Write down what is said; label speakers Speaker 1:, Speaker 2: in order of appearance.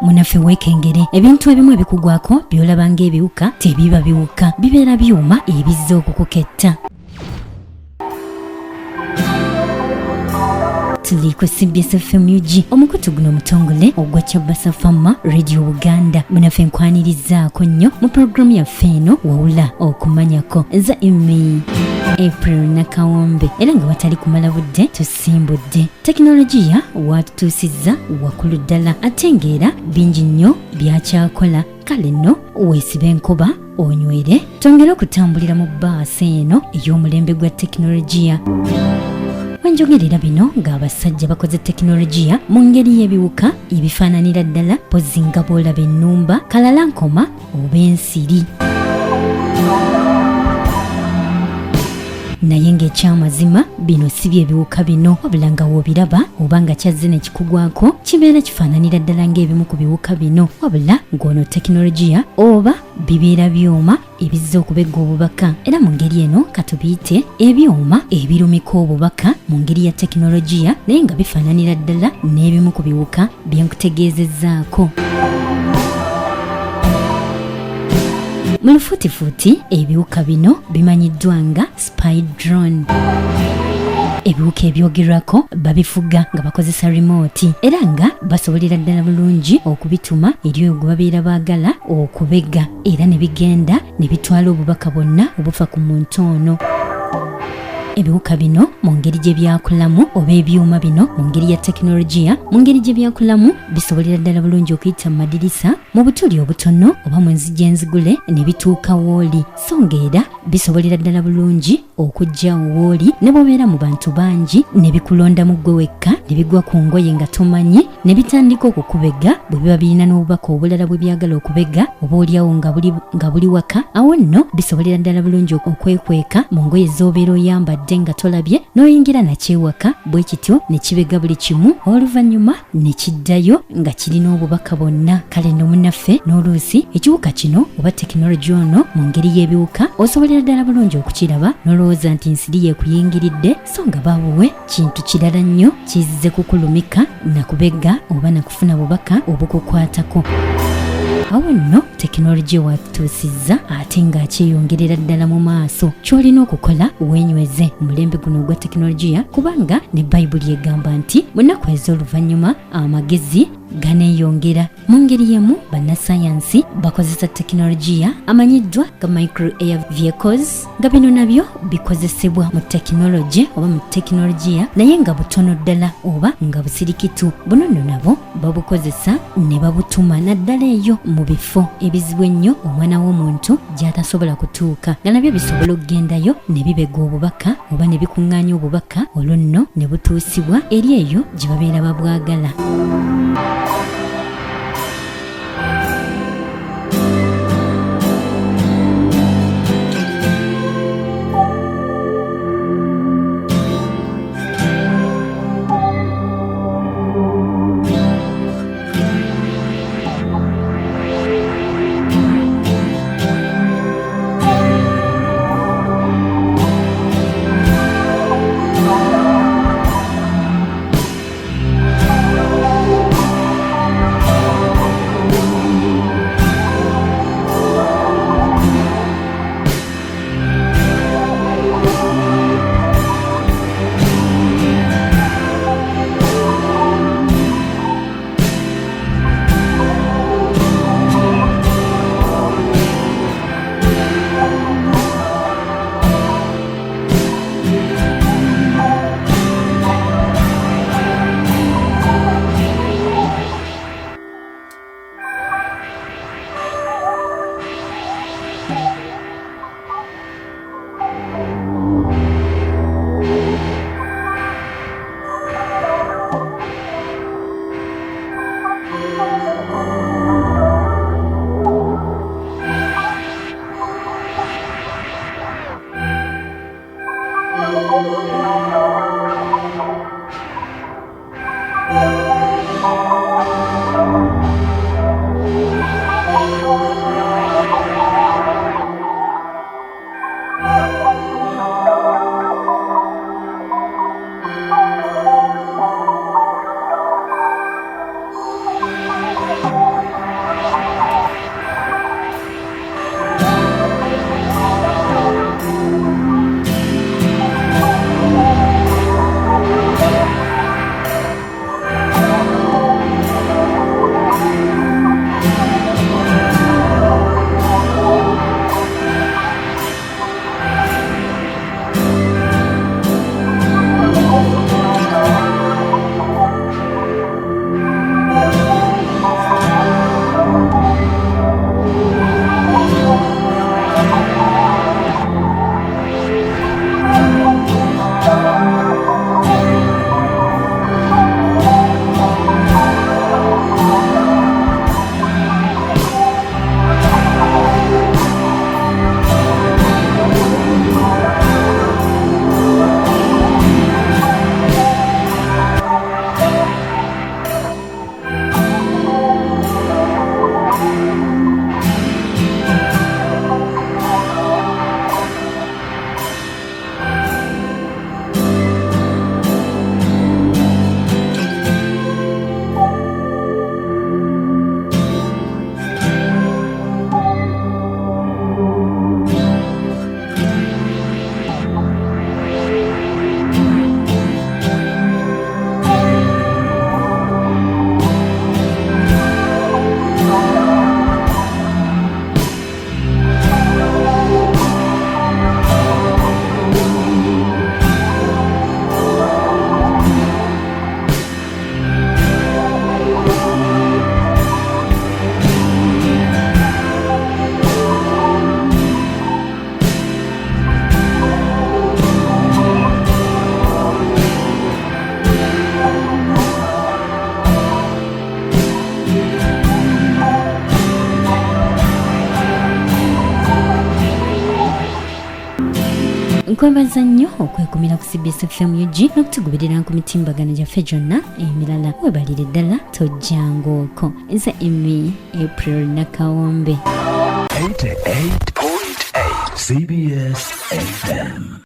Speaker 1: Munnaffe wekengere. Ebintu ebimu ebikugwako byolaba ng'ebiwuka tebiba biwuka, bibeera byuma ebizza okukuketta. Tuli ku CBSFM UG omukutu guno omutongole ogwa CBSFM Radio Uganda. Munnaffe nkwanirizaako nnyo mu programu yaffe eno wawula okumanyako za emi April Nakawombe, era nga watali kumala budde tusimbudde. Tekinologiya watutuusizza waggulu ddala ate ng'era bingi nnyo byakyakola. Kale nno weesibe enkuba onywere tongere okutambulira mu bbaasi eno ey'omulembe gwa tekinologiya. Wenjogerera bino ng'abasajja bakoze tekinologiya mu ngeri y'ebiwuka ebifaananira ddala pozzi nga bw'olaba ennumba, kalalankoma oba ensiri. Naye ng'ekyamazima bino si by'ebiwuka bino, wabula nga w'obiraba oba nga kyazze ne kikugwako kibeera kifaananira ddala ng'ebimu ku biwuka bino, wabula ng'ono tekinologiya oba bibeera byuma ebizza okubegga obubaka. Era mu ngeri eno katubiyite ebyuma ebirumika obubaka mu ngeri ya tekinologiya, naye nga bifaananira ddala n'ebimu ku biwuka bye nkutegeezezzaako. Mu lufuutifuuti ebiwuka bino bimanyiddwa nga spy drone. Ebiwuka ebyogerwako babifuga nga bakozesa remote, era nga basobolera ddala bulungi okubituma eri oyo gwe babeera baagala okubega, era ne bigenda ne bitwala obubaka bwonna obufa ku muntu ono. Ebiwuka bino mu ngeri gye byakulamu oba ebyuma bino mu ngeri ya tekinologiya mu ngeri gye byakulamu bisobolera ddala bulungi okuyita mu madirisa, mu butuli obutono oba mu nzigi enzigule ne bituuka wooli, so ng'era bisobolera ddala bulungi okujja wooli ne bw'obeera mu bantu bangi ne bikulonda mu ggwe wekka ne bigwa ku ngoye nga tomanyi ne bitandika okukubega bwe biba birina n'obubaka obulala bwe byagala okubega oba oliawo nga buli waka. Awo nno bisobolera ddala bulungi okwekweka mu ngoye z'obeera oyambadde nga tolabye n'oyingira nakyewaka bwe kityo ne kibega buli kimu, oluvannyuma ne kiddayo nga kirina obubaka bwonna. Kale nno munnaffe n'oluusi ekiwuka kino oba tekinologiya ono mu ngeri y'ebiwuka osobolera ddala bulungi okukiraba n'olowooza nti ensiri yeekuyingiridde, so nga baabuwe kintu kirala nnyo kizze kukulumika nakubega oba nakufuna bubaka obukukwatako. Awo nno tekinologiya watutuusizza ate ng'akyeyongerera ddala mu maaso. Ky'olina okukola weenyweze mulembe guno ogwa tekinologiya, kubanga ne bayibuli egamba nti mu nnaku ez'oluvannyuma amagezi ganeeyongera. Mu ngeri yemu bannasayansi bakozesa tekinologiya amanyiddwa ga micro air vehicles, nga bino nabyo bikozesebwa mu tekinologi oba mu tekinologiya naye nga butono ddala oba nga busirikitu. Buno nno nabo babukozesa ne babutuma naddala eyo mu bifo ebizibu ennyo omwana w'omuntu gy'atasobola kutuuka, nga nabyo bisobola okugendayo ne bibega obubaka oba ne bikuŋŋaanya obubaka, olwo nno ne butuusibwa eri eyo gye babeera babwagala. nkwebaza nnyo okwekumira ku CBSFM UG n'okutugoberera ku mitimbagano gyaffe gyonna emirala. Webalire ddala tojjangooko. Nze Emi April Nakawombe.
Speaker 2: 88.8 CBS FM.